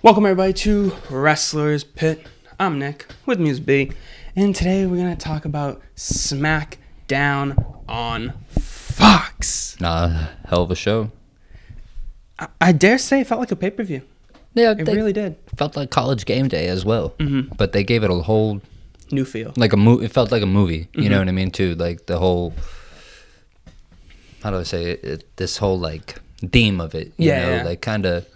Welcome everybody to Wrestler's Pit. I'm Nick, with me is B, and today we're going to talk about Smackdown on Fox. Hell of a show. I dare say it felt like a pay-per-view. Yeah, it really did. Felt like College Game Day as well. Mm-hmm. But they gave it a whole new feel. Like it felt like a movie. You know what I mean? Too like the whole. How do I say it? This whole like theme of it. You know, like kind of.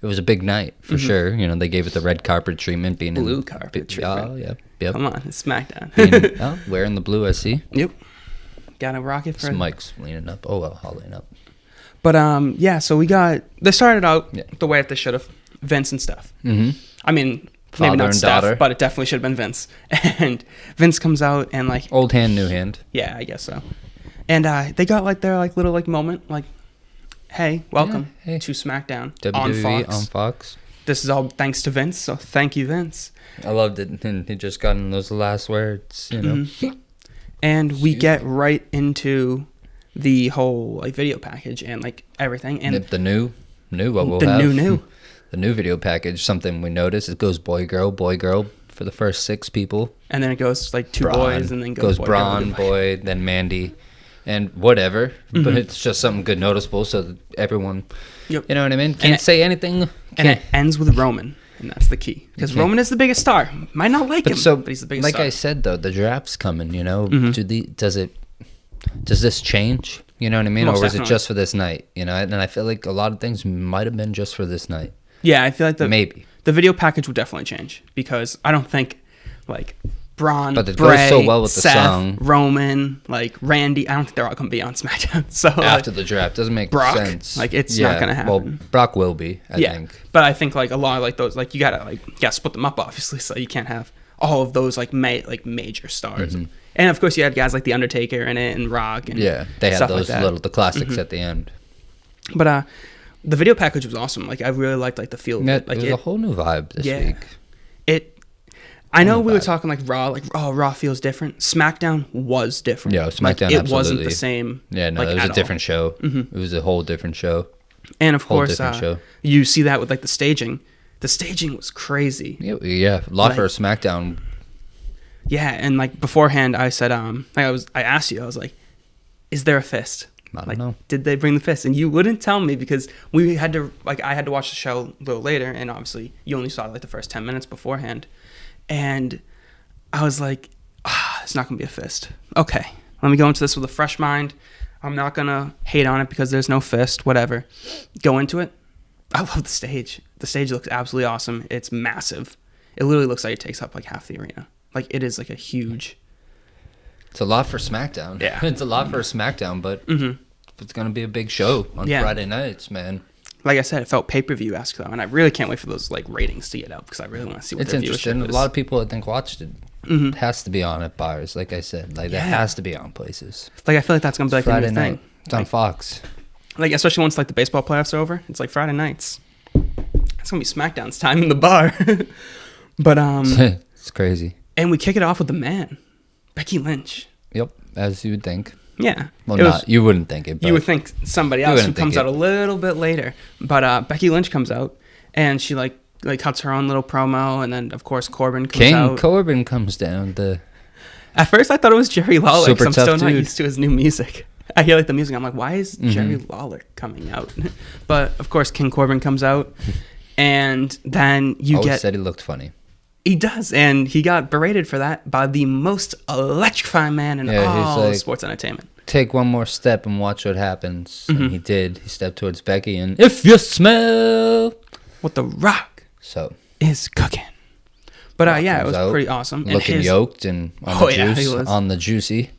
It was a big night for sure. You know, they gave it the red carpet treatment, being blue carpet treatment. Oh, yep. Come on, it's SmackDown. Wearing the blue, I see. Yep. Got a rocket for Mike's leaning up. Oh well, I'll lean up. But yeah, so they started out the way that they should have. Vince and Steph. Mm-hmm. I mean, Father maybe not and Steph, daughter. but it definitely should have been Vince. And Vince comes out and like old hand, new hand. Yeah, I guess so. And they got like their like little like moment, like, hey, welcome to SmackDown WWE on Fox. This is all thanks to Vince, so thank you, Vince. I loved it, and he just got in those last words, you know. Mm-hmm. And we get right into the whole like video package and like everything, and the new what we'll have. The new video package. Something we noticed, it goes boy girl for the first 6 people, and then it goes like two boys, and then goes boy, Braun, boy, then Mandy. And whatever, but it's just something good noticeable so that everyone, you know what I mean? Can't say anything. And it ends with Roman, and that's the key. Because Roman is the biggest star. Might not like him, but he's the biggest star. Like I said, though, the draft's coming, you know? Does this change? You know what I mean? Or was it just for this night? You know, and I feel like a lot of things might have been just for this night. Yeah, I feel like maybe the video package will definitely change, because I don't think, like, Braun, but it Bray, goes so well with the Seth, song. Roman, like Randy. I don't think they're all going to be on SmackDown. So after the draft doesn't make Brock, sense. Like it's not going to happen. Well, Brock will be, I think. But I think like a lot of like those, like you gotta split them up obviously, so you can't have all of those like major stars. Mm-hmm. And of course you had guys like the Undertaker in it and Rock. And they had those the classics at the end. But the video package was awesome. Like I really liked like the feel of it. Like it was a whole new vibe this week. I know we were talking like Raw, Raw feels different. SmackDown was different. Yeah, SmackDown like, absolutely. It wasn't the same. Yeah, no, it was a different show. Mm-hmm. It was a whole different show. And of course, you see that with like the staging. The staging was crazy. Yeah, a lot for SmackDown. Yeah, and like beforehand, I said, I asked you, I was like, is there a fist? I don't know. Did they bring the fist? And you wouldn't tell me because I had to watch the show a little later, and obviously you only saw like the first 10 minutes beforehand. And I was like, it's not going to be a fist. Okay, let me go into this with a fresh mind. I'm not going to hate on it because there's no fist, whatever. Go into it. I love the stage. The stage looks absolutely awesome. It's massive. It literally looks like it takes up like half the arena. Like it is like a huge... It's a lot for SmackDown. Yeah. It's a lot for SmackDown, but it's going to be a big show on Friday nights, man. Like I said, it felt pay-per-view-esque though, and I really can't wait for those like ratings to get up because I really want to see what their viewership is. It's interesting. A lot of people I think watched it. It has to be on at bars, like I said. Like it has to be on places. Like I feel like that's gonna be like Friday a new night. thing. It's on Fox. Like especially once like the baseball playoffs are over, it's like Friday nights. It's gonna be SmackDown's time in the bar. But it's crazy. And we kick it off with the man, Becky Lynch. Yep, as you would think. Yeah. Well, you wouldn't think it. But you would think somebody else who comes out a little bit later. But Becky Lynch comes out, and she like cuts her own little promo, and then of course Corbin comes out. Corbin comes down. At first I thought it was Jerry Lawler because I'm still not dude. used to his new music. I hear like the music, I'm like, why is Jerry Lawler coming out? But of course King Corbin comes out, and then said he looked funny. He does, and he got berated for that by the most electrifying man in all sports entertainment. Take one more step and watch what happens. And he did. He stepped towards Becky, and if you smell what the Rock is cooking. But it was pretty awesome. Looking yoked and on the juicy.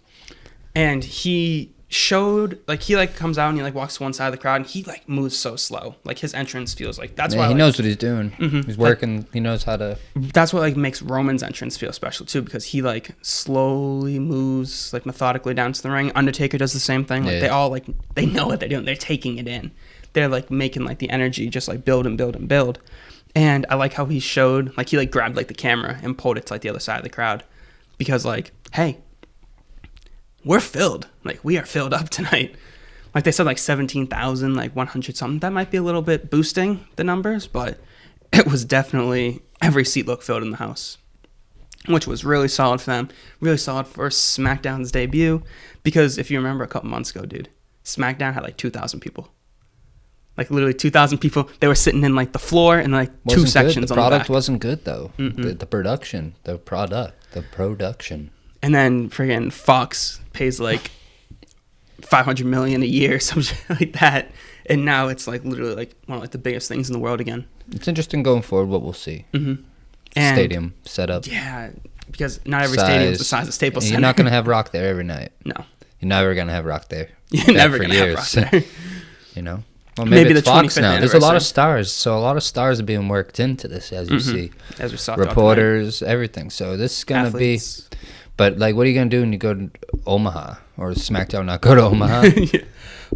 And he showed he comes out and he walks to one side of the crowd and he moves so slow. Like his entrance feels like that's why he knows what he's doing. He's working. He knows how to. That's what makes Roman's entrance feel special too, because he slowly moves methodically down to the ring. Undertaker does the same thing. They all they know what they're doing. They're taking it in. They're making the energy just build and build and build. And I like how he showed he grabbed the camera and pulled it to the other side of the crowd, because hey, we're filled. We are filled up tonight. They said 17,000, 100 something. That might be a little bit boosting the numbers, but it was definitely every seat looked filled in the house, which was really solid for them. Really solid for SmackDown's debut, because if you remember a couple months ago, dude, SmackDown had like 2,000 people. Like literally 2,000 people. They were sitting in like the floor and like two sections on the back. The product wasn't good though. The production. And then friggin' Fox pays like $500 million a year, something like that. And now it's like literally like one of like the biggest things in the world again. It's interesting going forward what we'll see. And stadium setup. Yeah, because not every stadium is the size of Staples Center. You're not going to have Rock there every night. No. You're never going to have Rock there. You're never going to have Rock there. You know? Well, maybe it's the Fox 25th now. There's a lot of stars. So a lot of stars are being worked into this, as you see. As we saw. Reporters, everything. So this is going to be... But, like, what are you going to do when you go to Omaha? Or SmackDown not go to Omaha? Yeah.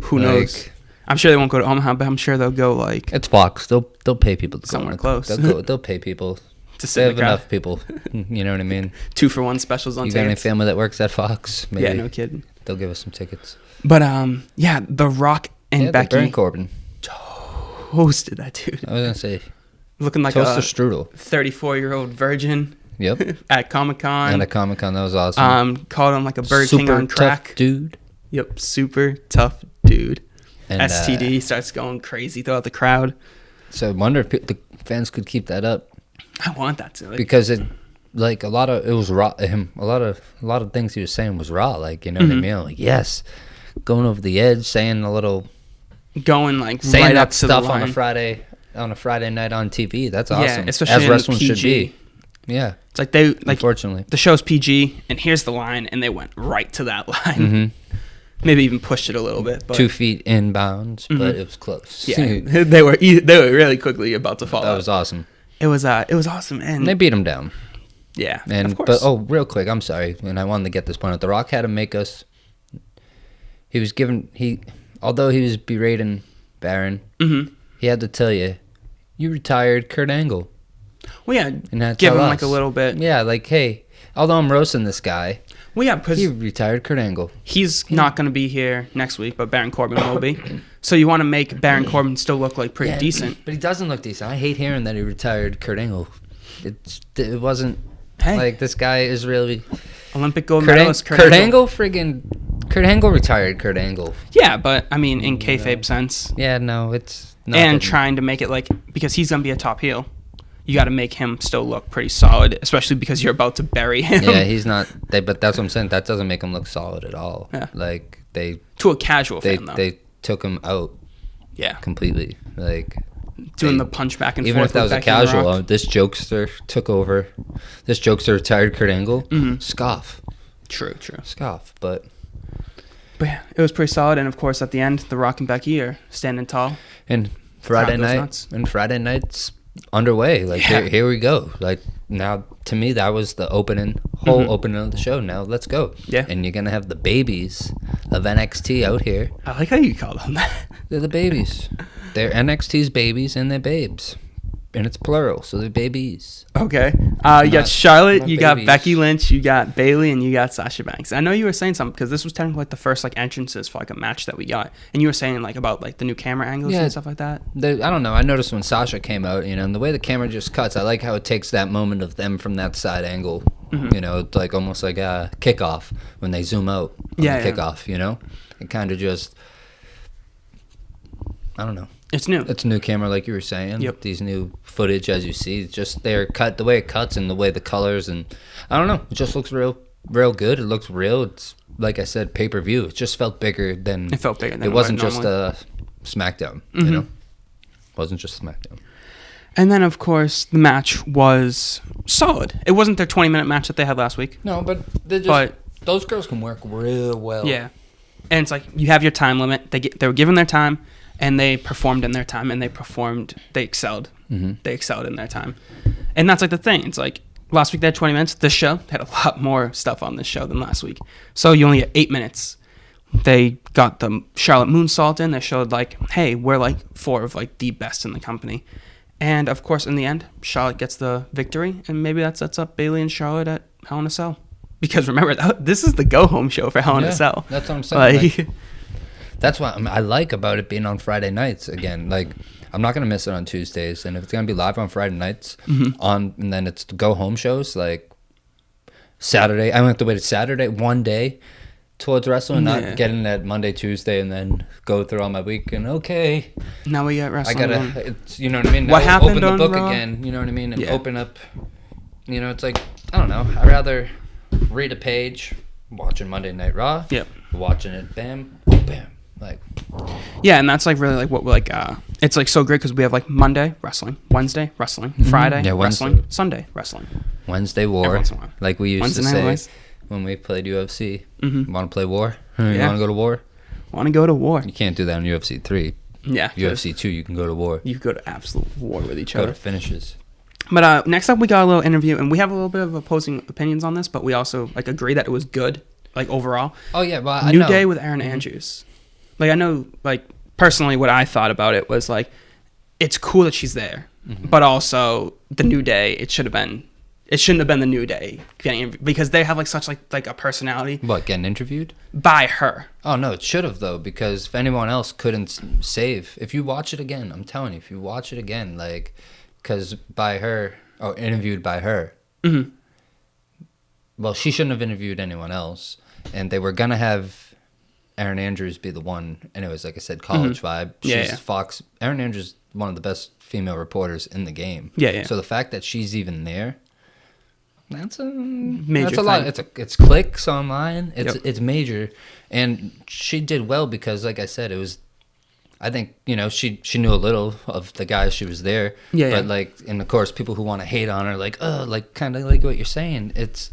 Who knows? I'm sure they won't go to Omaha, but I'm sure they'll go, like... It's Fox. They'll pay people to somewhere go. Close. They'll pay people. To sit they have enough people. You know what I mean? 2-for-1 specials on tickets. You got any family that works at Fox? Maybe yeah, no kidding. They'll give us some tickets. But, yeah, The Rock and Becky... Baron Corbin. Toasted that dude. I was going to say... Looking like toaster strudel. 34-year-old virgin. Yep. At Comic-Con. And at Comic-Con, that was awesome. Called him like a Burger King on track. Super tough dude. Yep, super tough dude. And, STD starts going crazy throughout the crowd. So I wonder if the fans could keep that up. I want that to. Like, because it, like it was raw. A lot of things he was saying was raw. Like, you know what I mean? Like, yes, going over the edge, saying like saying right that up to stuff the line. on a Friday night on TV. That's awesome. Yeah, especially as in wrestling PG. should be. Yeah, it's like they like. Unfortunately, the show's PG, and here's the line, and they went right to that line. Maybe even pushed it a little bit. But 2 feet inbounds, but it was close. Yeah, they were really quickly about to fall. That was awesome. It was awesome, and they beat him down. Yeah, and of course. But real quick, I'm sorry, and I wanted to get this point out. The Rock had to make us. Although he was berating Baron, he had to tell you retired Kurt Angle. Well, yeah, and give him like a little bit. Yeah, like, hey, although I'm roasting this guy. Well, yeah, because he retired Kurt Angle. He's not going to be here next week, but Baron Corbin will be. So you want to make Baron Corbin still look like pretty decent. But he doesn't look decent. I hate hearing that he retired Kurt Angle. It wasn't like this guy is really Olympic gold medalist. Kurt Angle Kurt Angle retired Kurt Angle. Yeah, but I mean in kayfabe sense. Yeah, no, it's nothing. And trying to make it like, because he's going to be a top heel, you got to make him still look pretty solid, especially because you're about to bury him. Yeah, he's not. But that's what I'm saying. That doesn't make him look solid at all. Yeah. Like to a casual fan though. They took him out. Yeah. Completely. Like doing the punch back and even forth. Even if that was a casual, this jokester took over. This jokester retired Kurt Angle. Scoff. True. Scoff, but yeah, it was pretty solid. And of course, at the end, The Rock and Becky are standing tall. And Friday night's underway. Like here we go. Like now, to me, that was the opening of the show. Now let's go. Yeah. And you're gonna have the babies of NXT out here. I like how you call them that. They're the babies. They're NXT's babies and they're babes. And it's plural, so they're babies. Okay. You got Charlotte, you got Becky Lynch, you got Bayley, and you got Sasha Banks. I know you were saying something because this was technically like the first like entrances for like a match that we got, and you were saying like about like the new camera angles and stuff like that. I don't know. I noticed when Sasha came out, and the way the camera just cuts, I like how it takes that moment of them from that side angle. It's like almost like a kickoff when they zoom out on the kickoff. It kind of just, I don't know. It's new. It's a new camera, like you were saying. Yep. These new footage, as you see, just they're cut the way it cuts and the way the colors, and I don't know. It just looks real good. It looks real. It's like I said, pay-per-view. It just felt bigger than. It felt bigger than it wasn't just a Smackdown. It wasn't just Smackdown. And then, of course, the match was solid. It wasn't their 20-minute match that they had last week. No, but those girls can work real well. Yeah, and it's like you have your time limit. They were given their time. And they performed in their time, and they excelled. They excelled in their time. And that's like the thing. It's like last week they had 20 minutes. This show had a lot more stuff on this show than last week. So you only get 8 minutes. They got the Charlotte moonsault in. They showed like, hey, we're like 4 of like the best in the company. And of course, in the end, Charlotte gets the victory. And maybe that sets up Bayley and Charlotte at Hell in a Cell. Because remember, this is the go-home show for Hell in a Cell. That's what I'm saying. That's what I like about it being on Friday nights again. Like, I'm not gonna miss it on Tuesdays, and if it's gonna be live on Friday nights, Mm-hmm. and then it's go home shows like Saturday. I have to wait Saturday one day towards wrestling, not getting that Monday, Tuesday, and then go through all my week. And okay, Now we got I wrestling. gotta, it's, you know what I mean. What Now happened open the on book Raw? again. You know what I mean, and Yeah. open up. You know, it's like I don't know. I'd rather read a page, watching Monday Night Raw. Yep. Watching it, bam, bam, like. Yeah, and that's like really like what like it's like so great because we have like Monday wrestling, Wednesday wrestling, Friday Yeah, Wednesday. wrestling, Sunday wrestling. Wednesday Every war, once in a while. like we used Wednesday to night say boys. when we played UFC. Mhm. Want to play war? You Yeah. want to go to war? Want to go to war? You can't do that in UFC 3. Yeah. UFC 2, you can go to war. You go to absolute war with each Go other. to finishes. But next up, we got a little interview, and we have a little bit of opposing opinions on this, but we also like agree that it was good, like overall. Oh yeah, well I New know. Day with Erin Andrews. Like I know, like personally, what I thought about it was like, it's cool that she's there, but also the New Day. It shouldn't have been the New Day because they have like such like a personality What, getting interviewed? by her. Oh no, it should have though, because if anyone else couldn't save, if you watch it again, I'm telling you, if you watch it again, like, because by her, or interviewed by her, Mm-hmm. well, she shouldn't have interviewed anyone else, and they were gonna have Erin Andrews be the one. Anyways, like I said, college vibe. She's Yeah. Fox. Erin Andrews is one of the best female reporters in the game. Yeah. So the fact that she's even there, that's a Major That's a lot. thing. It's clicks online. Yep. It's major, and she did well because, like I said, it was. I think she knew a little of the guys she was there. Yeah, But yeah. like, and of course, people who want to hate on her, like, like kind of like what you're saying. It's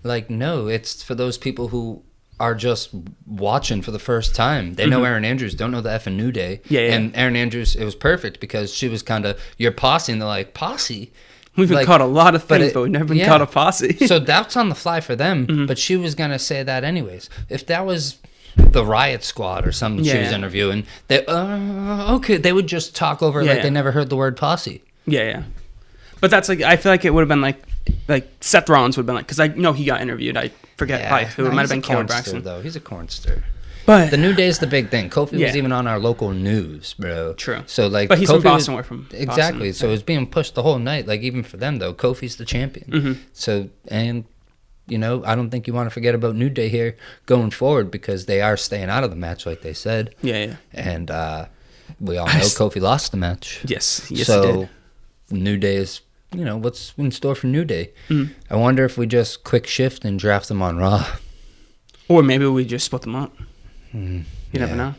like no, it's for those people who are just watching for the first time. They know Erin Andrews, don't know the effing New Day. Yeah, yeah. And Erin Andrews, it was perfect because she was kind of your posse, and they're like posse. We've been Like, caught a lot of but things, it- but we've never been yeah. caught a posse. So that's on the fly for them, but she was gonna say that anyways. If that was the Riot Squad or something she was Yeah. interviewing, they okay, they would just talk over it Yeah, like they yeah. never heard the word posse. yeah. But that's like I feel like it would have been like Seth Rollins would have been like because I know he got interviewed. I forget by who. It might have been Cameron Braxton. though. He's a cornster. But The New Day is the big thing. Kofi Yeah. was even on our local news, bro. True. So like, But he's Kofi from Boston. was- We're from Boston. exactly. So it was being pushed the whole night. Like even for them though, Kofi's the champion. Mm-hmm. So and I don't think you want to forget about New Day here going forward because they are staying out of the match, like they said. Yeah. And we all know Kofi lost the match. Yes. Yes. So he did. New Day is, what's in store for New Day? Mm. I wonder if we just quick shift and draft them on Raw. Or maybe we just split them up. You never yeah. know.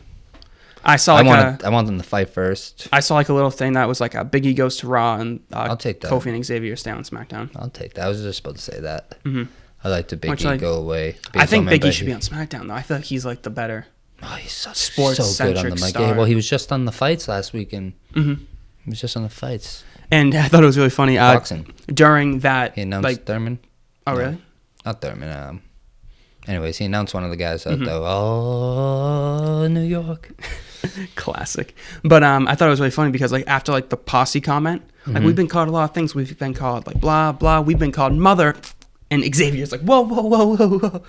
I saw like I want them to fight first. I saw like a little thing that was like a Biggie goes to Raw and I'll take that. Kofi and Xavier stay on SmackDown. I'll take that. I was just about to say that. Mm-hmm. I like to Big Much E like- go away. I think Because Biggie should be on SmackDown though. I feel like he's like the better. Oh, he's so sports-centric good on the mic. star. Yeah, well, he was just on the fights last weekend. Mm-hmm. He was just on the fights. And I thought it was really funny. Boxing. During that, He announced like, Thurman. oh No, really? Not Thurman. Anyways, he announced one of the guys Mm-hmm. out there. Oh, New York. Classic. But I thought it was really funny because like after like the posse comment, Mm-hmm. like we've been called a lot of things. We've been called like blah blah. We've been called mother, and Xavier's like whoa whoa whoa whoa whoa.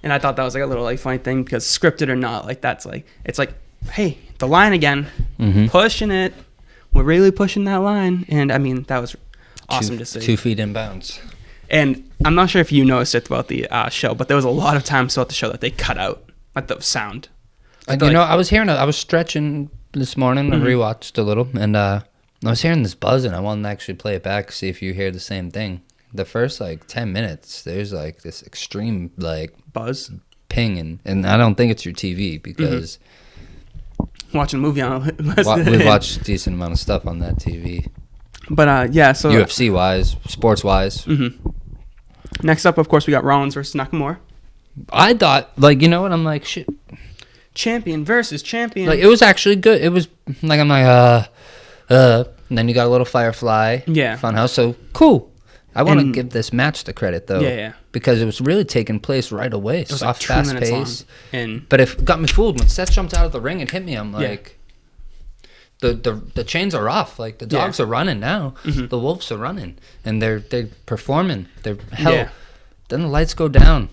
And I thought that was like a little like funny thing because scripted or not, like that's like it's like hey the line again, Mm-hmm. pushing it. We're really pushing that line, and I mean that was awesome to see. 2 feet in bounds. And I'm not sure if you noticed it throughout the show, but there was a lot of times throughout the show that they cut out like the sound. Like, I was stretching this morning. Mm-hmm. I rewatched a little, and I was hearing this buzzing. I wanted to actually play it back, see if you hear the same thing. The first like 10 minutes, there's like this extreme like buzz. ping, and I don't think it's your TV because Watching a movie on it. we watched a decent amount of stuff on that TV. But yeah, so UFC wise, sports wise. next up, of course, we got Rollins versus Nakamura. I thought, like, you know what? I'm like, shit. Champion versus champion. Like, it was actually good. It was, like, I'm like, and then you got a little Firefly. Yeah. Funhouse. So, cool. I want to And- give this match the credit, though. Yeah. Because it was really taking place right away. it was Soft, like 2 fast minutes long. pace. And But it got me fooled. When Seth jumped out of the ring and hit me, I'm Yeah. like, the chains are off. Like, the dogs are running now. The wolves are running. And they're performing. They're, hell, Yeah. then the lights go down.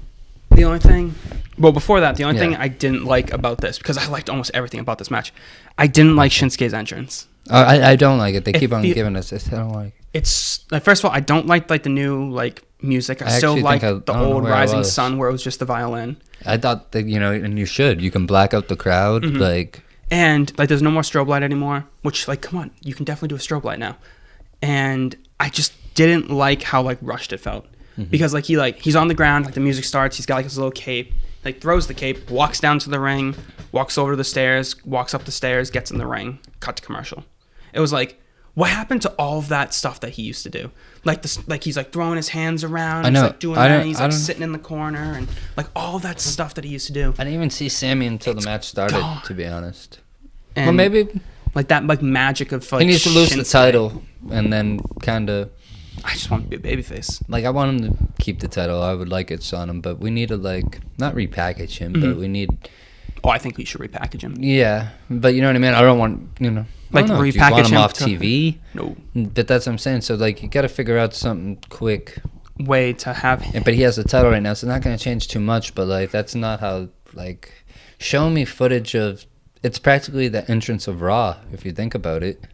the only thing, well, before that, the only Yeah. thing I didn't like about this, because I liked almost everything about this match, I didn't like Shinsuke's entrance. I don't like it. They keep on giving us this. I don't like it. It's like, first of all, I don't like the new like music. I still like the old Rising Sun where it was just the violin. I thought that, and you can black out the crowd, and like there's no more strobe light anymore, which like, come on, you can definitely do a strobe light now. And I just didn't like how like rushed it felt, because like he's on the ground, like the music starts, he's got like his little cape, like throws the cape, walks down to the ring, walks over to the stairs, walks up the stairs, gets in the ring, cut to commercial. It was like, what happened to all of that stuff that he used to do? Like this, like he's like throwing his hands around, he's like doing that, and he's like sitting in the corner, and like all that stuff that he used to do. I didn't even see Sammy until the match started, to be honest. And well, maybe like that like magic of like he needs to lose the title and then kind of. I just want to be a babyface. Like I want him to keep the title. I would like it on him, but we need to like not repackage him, but we need. Oh, I think we should repackage him. Yeah, but you know what I mean. I don't want like repackage you want him off to, TV. No, but that's what I'm saying. So like you got to figure out something quick way to have him. But he has the title right now, so it's not going to change too much. But like that's not how like show me footage of. It's practically the entrance of Raw if you think about it.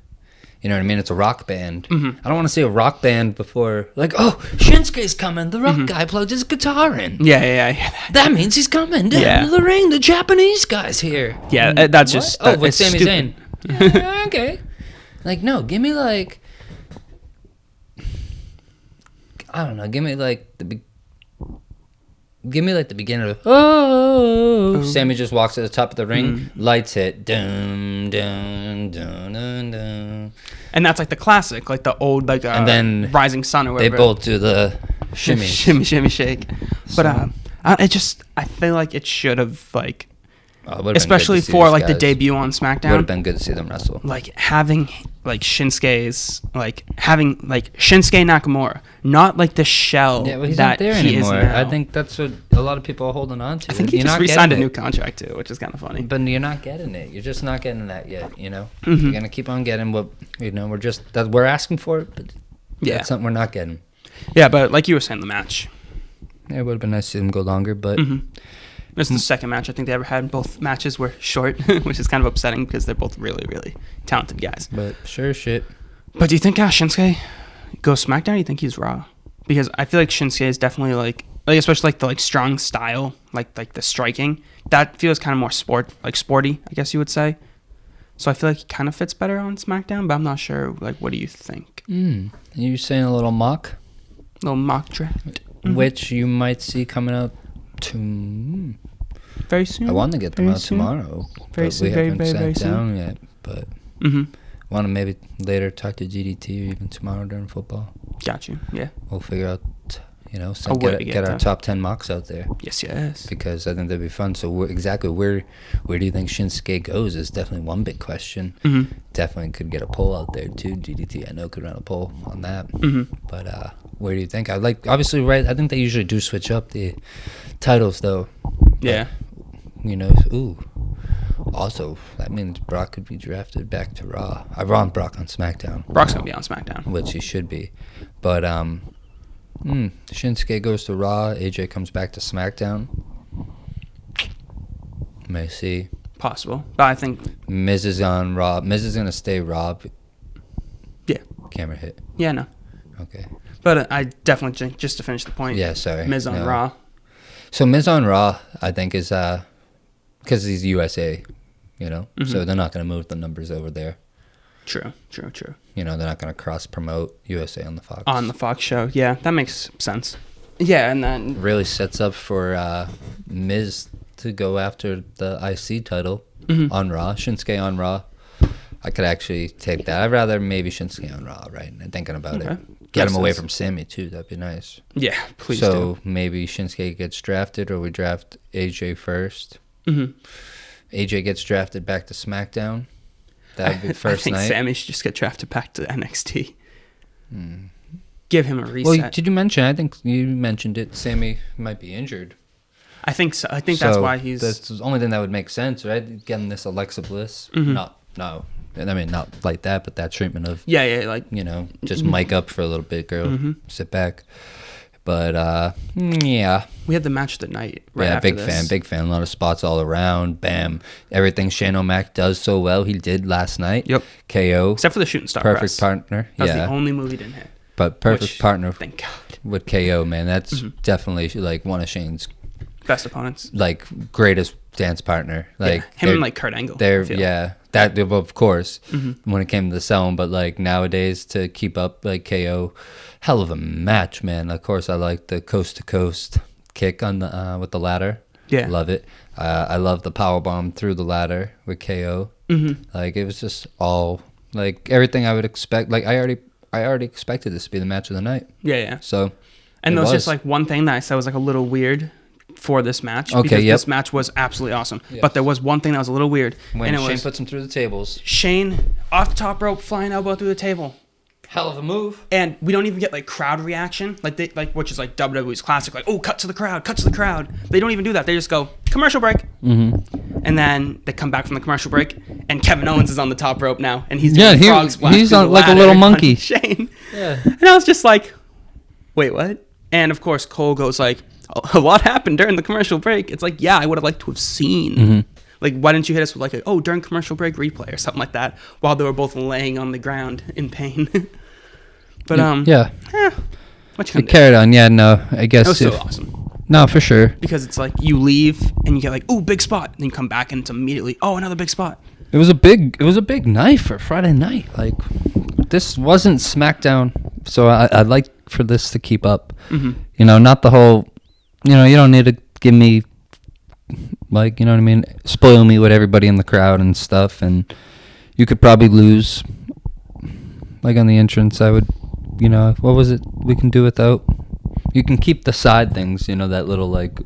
You know what I mean? It's a rock band. I don't want to see a rock band before, like, oh, Shinsuke's coming. The rock guy plugged his guitar in. Yeah. That means he's coming down to the ring. The Japanese guy's here. Yeah, that's just... with Sami Zayn. Yeah, okay. Like, no, give me, like... I don't know. Give me, like, the beginning of... Oh. Sammy just walks to the top of the ring. Lights hit. Dun, dun, dun, dun, dun. And that's like the classic, like the old, like and then Rising Sun or whatever. They both do the shimmy. shimmy, shake. But I feel like it should have, like... especially for like the debut on SmackDown. Would have been good to see them wrestle. Like having like Shinsuke's having Shinsuke Nakamura, not like the shell. Yeah, well, he's that not there he anymore. Is now. I think that's what a lot of people are holding on to. I think he just re-signed a new contract too, which is kind of funny. But you're not getting it. You're just not getting that yet. You're gonna keep on getting what we're asking for it, but that's something we're not getting. Yeah, but like you were saying, the match. Yeah, it would have been nice to see them go longer, but. This is the second match I think they ever had. Both matches were short, which is kind of upsetting because they're both really, really talented guys. But sure shit. But do you think Shinsuke goes SmackDown or do you think he's Raw? Because I feel like Shinsuke is definitely like especially like the strong style, like the striking. That feels kind of more sporty, I guess you would say. So I feel like he kind of fits better on SmackDown, but I'm not sure. Like, what do you think? You saying a little mock? Little mock draft. Which you might see coming out very soon. I want to get them out tomorrow. Very soon. We haven't sat down yet, but want to maybe later talk to GDT or even tomorrow during football. Got you. Yeah. We'll figure out, get our top 10 mocks out there. Yes. Because I think that'd be fun. So where do you think Shinsuke goes is definitely one big question. Definitely could get a poll out there too. GDT I know could run a poll on that. But where do you think? Obviously, right? I think they usually do switch up the titles though. Yeah. Also, that means Brock could be drafted back to Raw. I want Brock on SmackDown. Brock's gonna be on SmackDown, which he should be. But Shinsuke goes to Raw. AJ comes back to SmackDown. May see. Possible, but I think Miz is on Raw. Miz is gonna stay Raw. Yeah. Camera hit. Yeah, no. Okay. But I definitely, just to finish the point. Yeah, sorry. Miz on Raw. So Miz on Raw, I think, is because he's USA, so they're not going to move the numbers over there. True. They're not going to cross promote USA on the Fox. On the Fox show, yeah, that makes sense. Yeah, and then really sets up for Miz to go after the IC title on Raw. Shinsuke on Raw. I could actually take that. I'd rather maybe Shinsuke on Raw, right? And thinking about it. Get him away from Sammy, too. That'd be nice. Yeah, please do. So maybe Shinsuke gets drafted or we draft AJ first. AJ gets drafted back to SmackDown. That would be first night. I think Sammy should just get drafted back to NXT. Give him a reset. Well, did you mention? I think you mentioned it. Sammy might be injured. I think so. I think that's why he's... That's the only thing that would make sense, right? Getting this Alexa Bliss. No. I mean, not like that, but that treatment of... Yeah, like... just mic up for a little bit, girl. Sit back. But yeah. We had the match of the night. Right after big fan. A lot of spots all around. Bam. Everything Shane O'Mac does so well, he did last night. Yep. KO. Except for the shooting star perfect press. Partner. That was the only move he didn't hit. But perfect partner. Thank God. With KO, man. That's definitely like one of Shane's best opponents. Like greatest dance partner. Like him and like Kurt Angle. That of course when it came to the selling, but like nowadays to keep up like KO, hell of a match, man. Of course I like the coast to coast kick on the with the ladder. Yeah, love it. I love the power bomb through the ladder with KO. Like it was just all like everything I would expect. Like I already expected this to be the match of the night. Yeah. So, and there was just like one thing that I said was like a little weird for this match. Okay, because this match was absolutely awesome. Yes. But there was one thing that was a little weird. When Shane puts him through the tables. Shane off the top rope, flying elbow through the table. Hell of a move. And we don't even get like crowd reaction, which is like WWE's classic, like, oh, cut to the crowd. They don't even do that. They just go, commercial break. And then they come back from the commercial break, and Kevin Owens is on the top rope now, and he's doing frog splash. He's on like a little monkey. Shane. Yeah. And I was just like, wait, what? And of course, Cole goes like, a lot happened during the commercial break. It's like, yeah, I would have liked to have seen. Like, why didn't you hit us with like during commercial break replay or something like that while they were both laying on the ground in pain. But what you carried on. Yeah, no, I guess it was so awesome. No, for sure. Because it's like you leave and you get like, ooh, big spot, and then you come back and it's immediately, oh, another big spot. It was a big night for Friday night. Like, this wasn't SmackDown, so I'd like for this to keep up. You know, not the whole. You know, you don't need to give me, like, you know what I mean, spoil me with everybody in the crowd and stuff, and you could probably lose. Like on the entrance, I would, you know, what was it we can do without? You can keep the side things, you know, that little like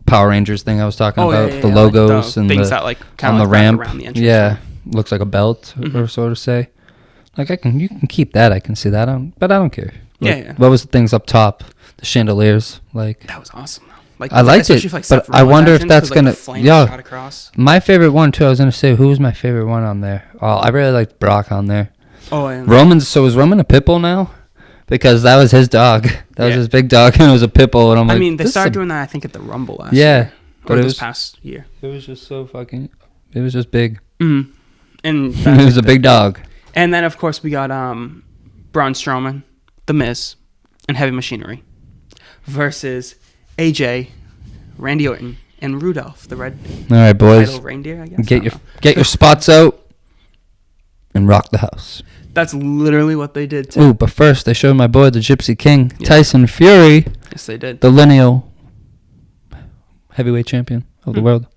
Power Rangers thing I was talking about, the logos like and things that like kind on of the ramp. Around the entrance. Yeah, looks like a belt or so to say. Like you can keep that. I can see that but I don't care. Like, what was the things up top? The chandeliers, like that was awesome. Like I liked it, like, but I wonder if that's gonna. Yeah, my favorite one too. I was gonna say, who was my favorite one on there? Oh, I really liked Brock on there. Oh, yeah. Roman's. So is Roman a pit bull now? Because that was his dog. That was his big dog, and it was a pit bull. And I'm like, I mean, they started doing that. I think at the Rumble last year. But it was past year. It was just so fucking. It was just big. And it was a big dog. And then of course we got Braun Strowman, The Miz, and Heavy Machinery versus AJ, Randy Orton, and Rudolph, the red. All right, boys. Idle reindeer, I guess. Get your spots out and rock the house. That's literally what they did too. Ooh, but first they showed my boy the Gypsy King, Tyson Fury. Yes, they did. The lineal heavyweight champion of the world.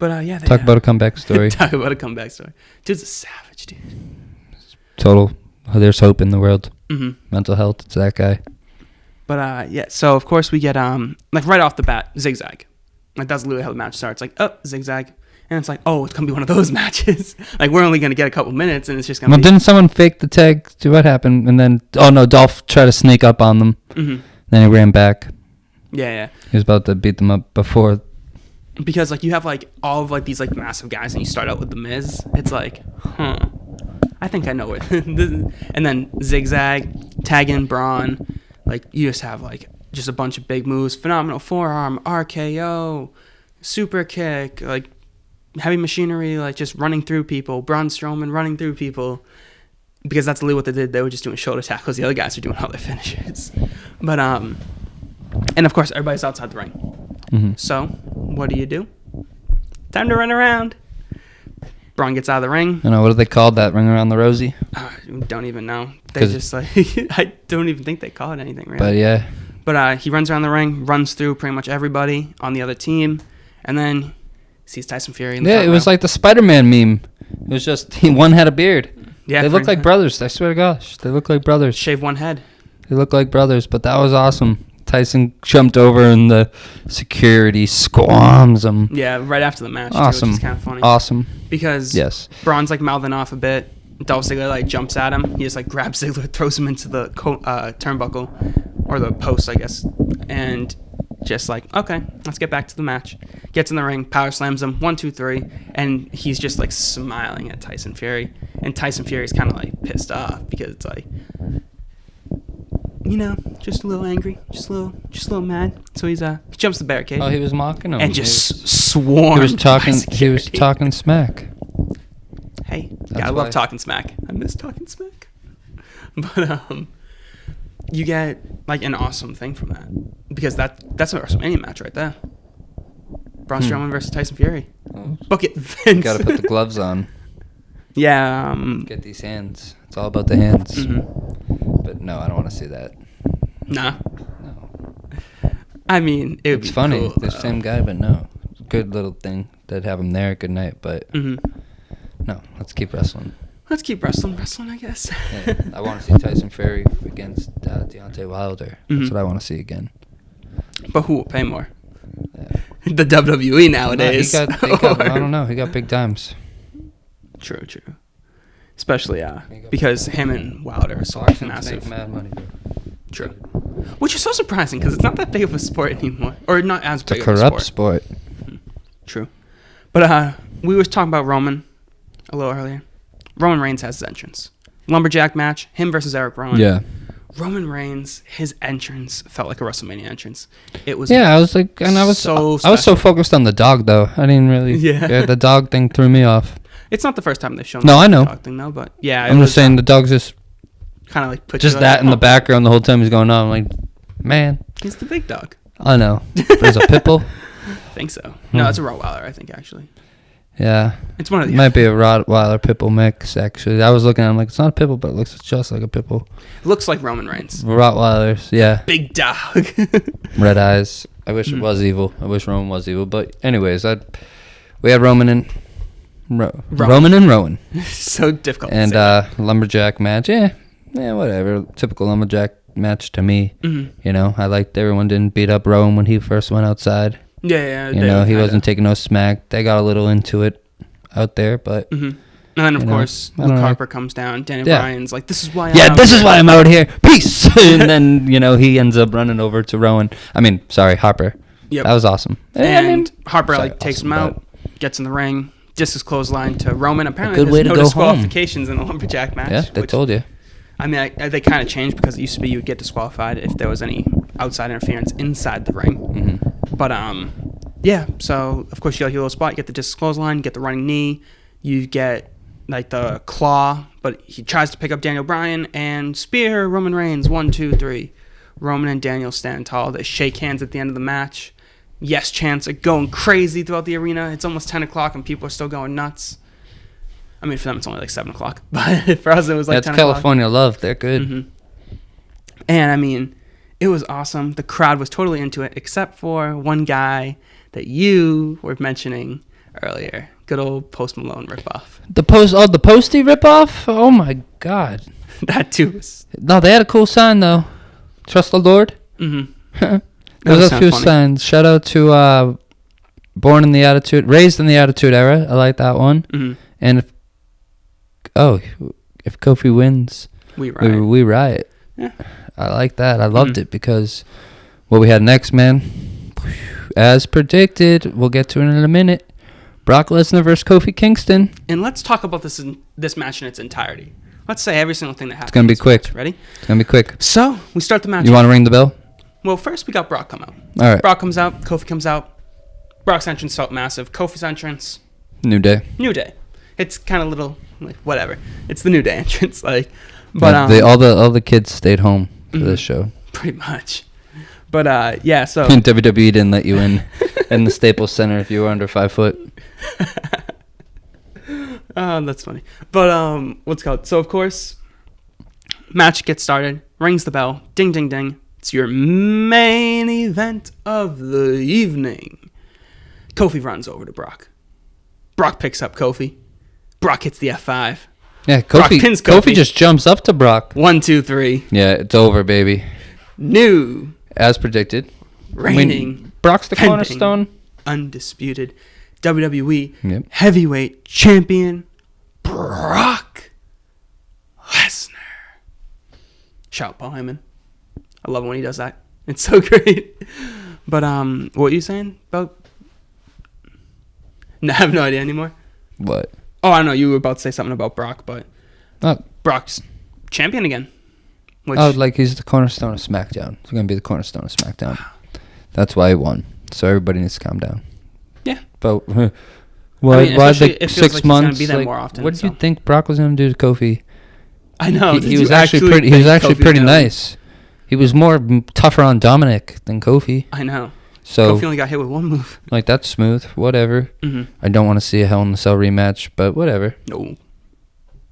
But talk about a comeback story. Dude's a savage, dude. Total. There's hope in the world. Mental health. It's that guy. But so of course we get like right off the bat, zigzag. Like that's literally how the match starts. Like, zigzag. And it's like, oh, it's going to be one of those matches. Like, we're only going to get a couple minutes, and it's just going to be... Well, didn't someone fake the tag? What happened? And then, Dolph tried to sneak up on them. Then he ran back. Yeah. He was about to beat them up before. Because, like, you have, like, all of, like, these, like, massive guys, and you start out with The Miz. It's like, I think I know it. And then zigzag, tag in Braun. Like, you just have, like, just a bunch of big moves. Phenomenal forearm, RKO, super kick, like, Heavy Machinery, like just running through people. Braun Strowman running through people. Because that's literally what they did. They were just doing shoulder tackles. The other guys were doing all their finishes. But, and of course, everybody's outside the ring. So, what do? Time to run around. Braun gets out of the ring. I know, what do they call that? Ring around the Rosie? Don't even know. They just like, I don't even think they call it anything, really. But yeah. But he runs around the ring, runs through pretty much everybody on the other team. And then sees Tyson Fury in the front row. Was like the Spider-Man meme. It was just one had a beard. Yeah, they look like brothers. I swear to gosh, they look like brothers. Shave one head. They look like brothers, but that was awesome. Tyson jumped over and the security squams him. Yeah, right after the match. Awesome. Which is kind of funny. Awesome. Because Braun's like mouthing off a bit. Dolph Ziggler like jumps at him. He just like grabs Ziggler, throws him into the turnbuckle or the post, I guess, and just like, okay, let's get back to the match. Gets in the ring, power slams him, 1, 2, 3, and he's just like smiling at Tyson Fury. And Tyson Fury's kind of like pissed off because it's like, just a little angry, just a little mad. So he jumps the barricade. Oh, he was mocking him. And just swarmed. He was talking smack. Hey, gotta love talking smack. I miss talking smack. But you get like an awesome thing from that, because that's a WrestleMania match right there. Braun Strowman versus Tyson Fury. Oh. Book it, Vince. Gotta put the gloves on. Yeah. Get these hands. It's all about the hands. Mm-hmm. But no, I don't want to see that. Nah. No. I mean, it's funny. Cool, the same guy, but no. Good little thing. They'd have him there. Good night. But no, let's keep wrestling. Let's keep wrestling, I guess. Yeah, I want to see Tyson Fury against Deontay Wilder. That's what I want to see again. But who will pay more? Yeah. The WWE nowadays. No, I don't know. He got big dimes. True. Especially because him and Wilder are so massive. Mad money. True. Which is so surprising, because it's not that big of a sport anymore, or not as big of a sport. It's a corrupt sport. True. But we were talking about Roman a little earlier. Roman Reigns has his entrance. Lumberjack match, him versus Eric Rowan. Yeah. Roman Reigns, his entrance felt like a WrestleMania entrance. It was I was like, and I was so focused on the dog though. I didn't really. Yeah. The dog thing threw me off. It's not the first time they've shown. No, I know. The dog thing though, but yeah. I'm just saying the dog's just kind of like put just that in the background the whole time he's going on. I'm like, man. He's the big dog. I know. There's a pit bull. I think so. No, it's a Rottweiler, I think, actually. Yeah. It's one of the... It might be a Rottweiler pit bull mix, actually. I was looking at him like, it's not a pit bull, but it looks just like a pit bull. Looks like Roman Reigns. Rottweilers, yeah. Big dog. Red eyes. I wish it was evil. I wish Roman was evil. But anyways, we had Roman and... Roman and Rowan. So difficult and to say. Lumberjack match. Yeah, whatever. Typical Lumberjack match to me. Mm-hmm. I liked everyone didn't beat up Rowan when he first went outside. Yeah. He wasn't taking no smack. They got a little into it out there, but... Mm-hmm. And then, of course, Luke Harper comes down. Daniel Bryan's like, this is why I'm out here. Peace! And then, he ends up running over to Rowan. Harper. Yep. That was awesome. And Harper takes him out, gets in the ring, discus clothesline to Roman. Apparently, there's no disqualifications in the Lumberjack match. Yeah, they told you. They kind of changed, because it used to be you would get disqualified if there was any outside interference inside the ring. Mm-hmm. But, so, of course, you got your little spot. You get the discus clothesline, you get the running knee, you get, the claw, but he tries to pick up Daniel Bryan, and spear Roman Reigns, 1, 2, 3. Roman and Daniel stand tall. They shake hands at the end of the match. Yes chants are going crazy throughout the arena. It's almost 10 o'clock, and people are still going nuts. For them, it's only 7 o'clock. But for us, it was 10 o'clock. California love. They're good. Mm-hmm. And, it was awesome. The crowd was totally into it, except for one guy that you were mentioning earlier. Good old Post Malone ripoff. The Posty ripoff? Oh, my God. That, too. No, they had a cool sign, though. Trust the Lord. Mm-hmm. There's a few signs. Shout out to Raised in the Attitude Era. I like that one. Mm-hmm. And if Kofi wins, we riot. We riot. Yeah. I like that. I loved it, because what we had next, man, as predicted, we'll get to it in a minute. Brock Lesnar versus Kofi Kingston. And let's talk about this match in its entirety. Let's say every single thing that happened. It's going to be quick. Match. Ready? It's going to be quick. So, we start the match. You want to ring the bell? Well, first we got Brock come out. All right. Brock comes out. Kofi comes out. Brock's entrance felt massive. Kofi's entrance. New Day. It's kind of little, whatever. It's the New Day entrance. But all the kids stayed home for this show. Pretty much. But, so. WWE didn't let you in the Staples Center if you were under 5 foot. That's funny. But, what's it called? So, of course, match gets started. Rings the bell. Ding, ding, ding. It's your main event of the evening. Kofi runs over to Brock. Brock picks up Kofi. Brock hits the F5. Yeah, Kofi just jumps up to Brock. 1, 2, 3. Yeah, it's over, baby. New. As predicted. Reigning. Brock's the cornerstone. Undisputed WWE heavyweight champion, Brock Lesnar. Shout Paul Heyman. I love it when he does that. It's so great. But what were you saying about? No, I have no idea anymore. What? Oh, I don't know. You were about to say something about Brock, but Brock's champion again. Which, like he's the cornerstone of SmackDown. He's going to be the cornerstone of SmackDown. That's why he won. So everybody needs to calm down. Yeah. But I why mean, the it feels 6 like months? He's gonna be there more often, what did you think Brock was going to do to Kofi? I know. He was actually pretty. He was actually pretty nice. He was more tougher on Dominic than Kofi. I know. So Kofi only got hit with one move. Like, that's smooth. Whatever. Mm-hmm. I don't want to see a Hell in a Cell rematch, but whatever. No.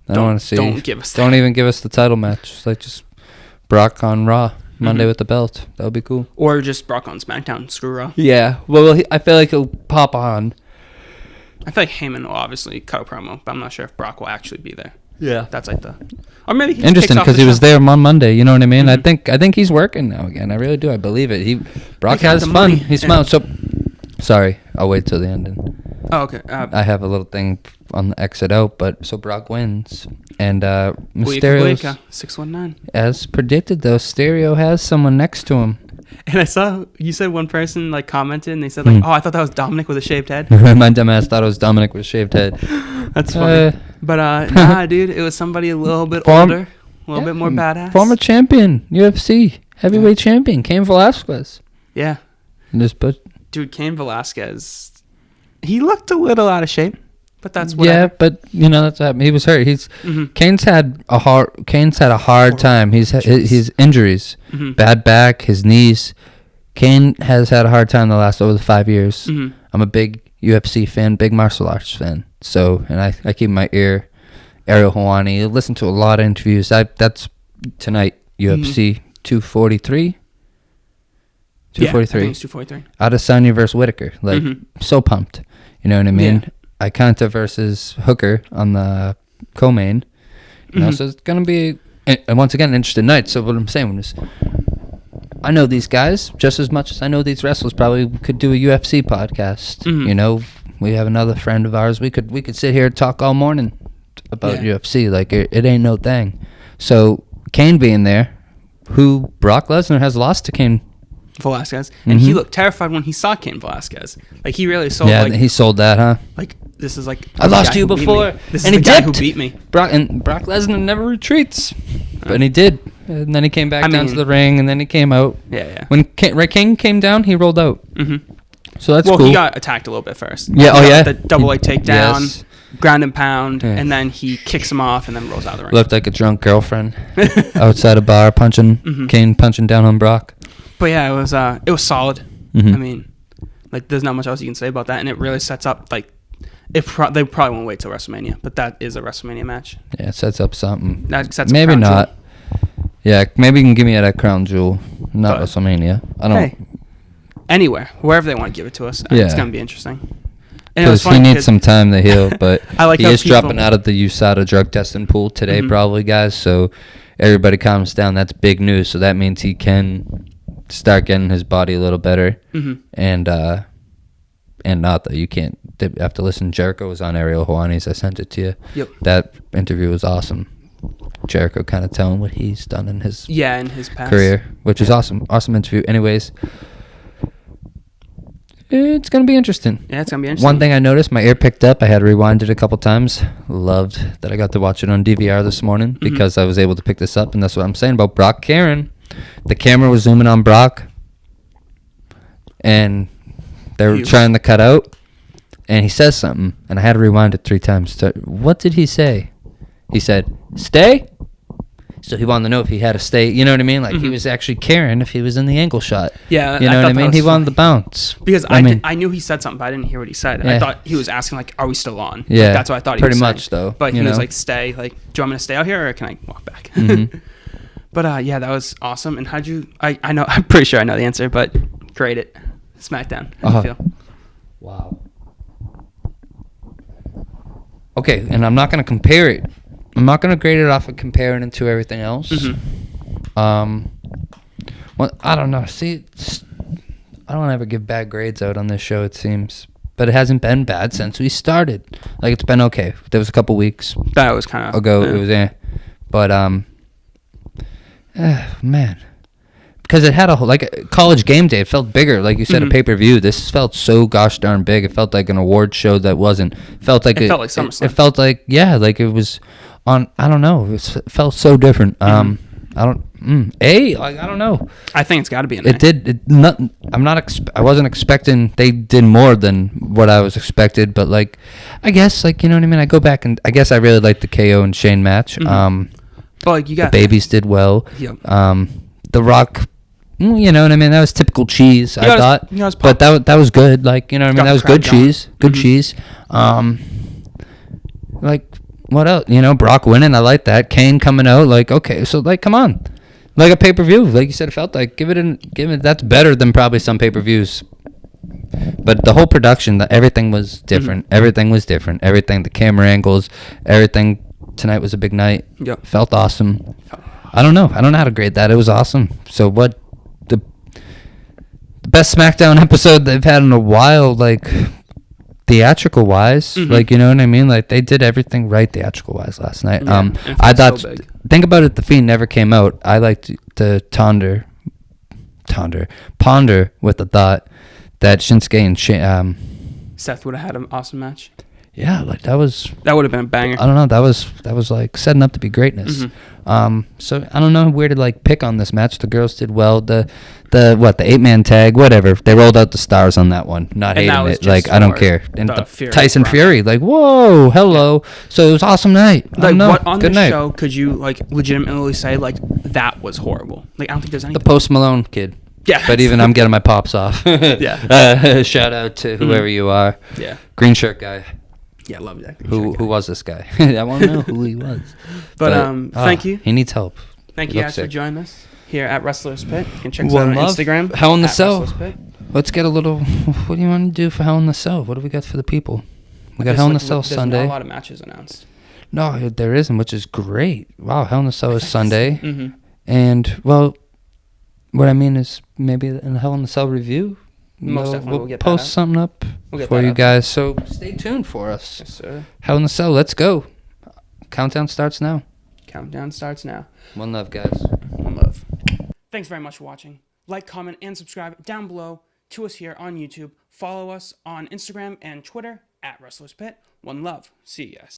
I don't want to see. Don't give us that. Don't even give us the title match. Like, just Brock on Raw Monday with the belt. That would be cool. Or just Brock on SmackDown. Screw Raw. Yeah. Well, I feel like he'll pop on. I feel like Heyman will obviously cut a promo, but I'm not sure if Brock will actually be there. Yeah. That's like the... Or maybe he interesting because he was there on Monday. You know what I mean? Mm-hmm. I think he's working now again. I really do. I believe it. Brock He got has the fun. money. He smiles. So sorry. I'll wait till the ending. Oh, okay. I have a little thing on the exit out, but so Brock wins, and Mysterio's Mysterio, 619. as predicted, though, Mysterio has someone next to him. And I saw you said one person like commented, and they said like, "Oh, I thought that was Dominic with a shaved head." My dumbass thought it was Dominic with a shaved head. That's funny. But nah, dude, it was somebody a little bit older, a little bit more badass. Former champion, UFC heavyweight champion, Cain Velasquez. Yeah. Dude, Cain Velasquez. He looked a little out of shape, but that's what. Yeah, but that's what happened. He was hurt. Kane's had a hard time. His injuries, bad back, his knees. Kane has had a hard time the last over the 5 years. I'm a big UFC fan, big martial arts fan. So, and I keep my ear. Ariel Helwani. I listen to a lot of interviews. That's tonight. UFC 243. 243. Yeah, I think it's 243. Adesanya versus Whitaker. Like, so pumped. You know what I mean? Yeah. Ikanta versus Hooker on the co-main. So it's going to be, and once again, an interesting night. So what I'm saying is, I know these guys just as much as I know these wrestlers. Probably could do a UFC podcast. We have another friend of ours. We could sit here and talk all morning about UFC. Like, it ain't no thing. So Kane being there, who Brock Lesnar has lost to Cain Velasquez, and he looked terrified when he saw Cain Velasquez. Like, he really sold. Yeah, he sold that, huh? Like, this is like, I lost to you before, this and is he the guy dipped. who beat me. Brock Lesnar never retreats, but he did, and then he came back down to the ring, and then he came out. Yeah. When King came down, he rolled out. So that's cool. Well, he got attacked a little bit first. Yeah. The double leg takedown, ground and pound, and then he kicks him off, and then rolls out of the ring. Looked like a drunk girlfriend outside a bar punching. Kane punching down on Brock. But yeah, it was solid. I mean, like, there's not much else you can say about that, and it really sets up like they probably won't wait till WrestleMania, but that is a WrestleMania match. Yeah, it sets up something. That sets maybe up not. Jewel. Yeah, maybe you can give me that crown jewel, not WrestleMania. I don't. Hey, anywhere, wherever they want to give it to us, it's gonna be interesting. Because he needs some time to heal, but I like he is dropping out of the USADA drug testing pool today, probably, guys. So everybody calms down. That's big news. So that means he can start getting his body a little better, and not that you can't have to listen. Jericho was on Ariel Helwani's. I sent it to you. Yep. That interview was awesome. Jericho kind of telling what he's done in his past career, which is awesome. Awesome interview. Anyways, it's gonna be interesting. Yeah, it's gonna be interesting. One thing I noticed, my ear picked up. I had to rewind it a couple times. Loved that I got to watch it on DVR this morning because I was able to pick this up, and that's what I'm saying about Brock Karen. The camera was zooming on Brock, and they were trying to cut out, and he says something, and I had to rewind it 3 times. What did he say? He said, "Stay." So he wanted to know if he had to stay. You know what I mean? Like, he was actually caring if he was in the angle shot. Yeah, you know what I mean? He wanted to bounce. Because I knew he said something, but I didn't hear what he said. I thought he was asking, like, are we still on? Yeah. Like, that's what I thought he was saying. Pretty much, though. But he was like, stay. Like, do you want me to stay out here, or can I walk back? But, yeah, that was awesome. And how'd you... I know, I'm pretty sure I know the answer, but grade it. Smackdown. How'd you feel? Wow. Okay, and I'm not going to compare it. I'm not going to grade it off of comparing it to everything else. Well, I don't know. See, I don't ever give bad grades out on this show, it seems. But it hasn't been bad since we started. Like, it's been okay. There was a couple weeks that was kind of ago. It was But, man. Because it had a whole, like, a college game day. It felt bigger. Like you said, a pay-per-view. This felt so gosh darn big. It felt like an award show that wasn't. It felt like SummerSlam. It felt like, like it was on, I don't know. It felt so different. And I don't know. I think it's got to be an It A. did. I wasn't expecting. They did more than what I was expected. But like, I guess like you know what I mean. I go back and I guess I really liked the KO and Shane match. Mm-hmm. But like you got the babies did well. Yep. The Rock. You know what I mean? That was typical cheese. I thought, but that was good. Like you know what I mean? That was good cheese. Good cheese. Like what else? You know, Brock winning. I like that. Kane coming out. Like okay, so like come on, like a pay-per-view. Like you said, it felt like give it. That's better than probably some pay-per-views. But the whole production, everything was different. Everything was different. Everything, the camera angles, everything. Tonight was a big night. Yep. Felt awesome. I don't know how to grade that. It was awesome. So what? The best SmackDown episode they've had in a while, like theatrical wise, like you know what I mean. Like they did everything right theatrical wise last night. Yeah, I thought. So think about it. The Fiend never came out. I liked to ponder with the thought that Shinsuke and Seth would have had an awesome match. Yeah, like that would have been a banger. I don't know. That was like setting up to be greatness. So I don't know where to like pick on this match. The girls did well. The 8-man tag, whatever. They rolled out the stars on that one. Not hating it. Like I don't care. And the Tyson Fury, like whoa, hello. Yeah. So it was awesome night. Like what on the show could you like legitimately say like that was horrible? Like I don't think there's anything. The Post Malone kid. Yeah. But even I'm getting my pops off. Yeah. Shout out to whoever you are. Yeah. Green shirt guy. Yeah, love that. Who was this guy? I want to know who he was. But thank you. He needs help. Thank you guys for joining us here at Wrestler's Pit. You can check us out on Instagram. Hell in the Cell. Let's get a little. What do you want to do for Hell in the Cell? What do we got for the people? We got Hell in the Cell Sunday. There's not a lot of matches announced. No, there isn't, which is great. Wow, Hell in the Cell is Sunday. And well, what I mean is maybe in the Hell in the Cell review. Most definitely we'll post something up for you guys. So stay tuned for us. Yes, sir. Hell in the Cell, let's go. Countdown starts now. One love, guys. One love. Thanks very much for watching. Like, comment, and subscribe down below to us here on YouTube. Follow us on Instagram and Twitter at Wrestlers Pit. One love. See you guys.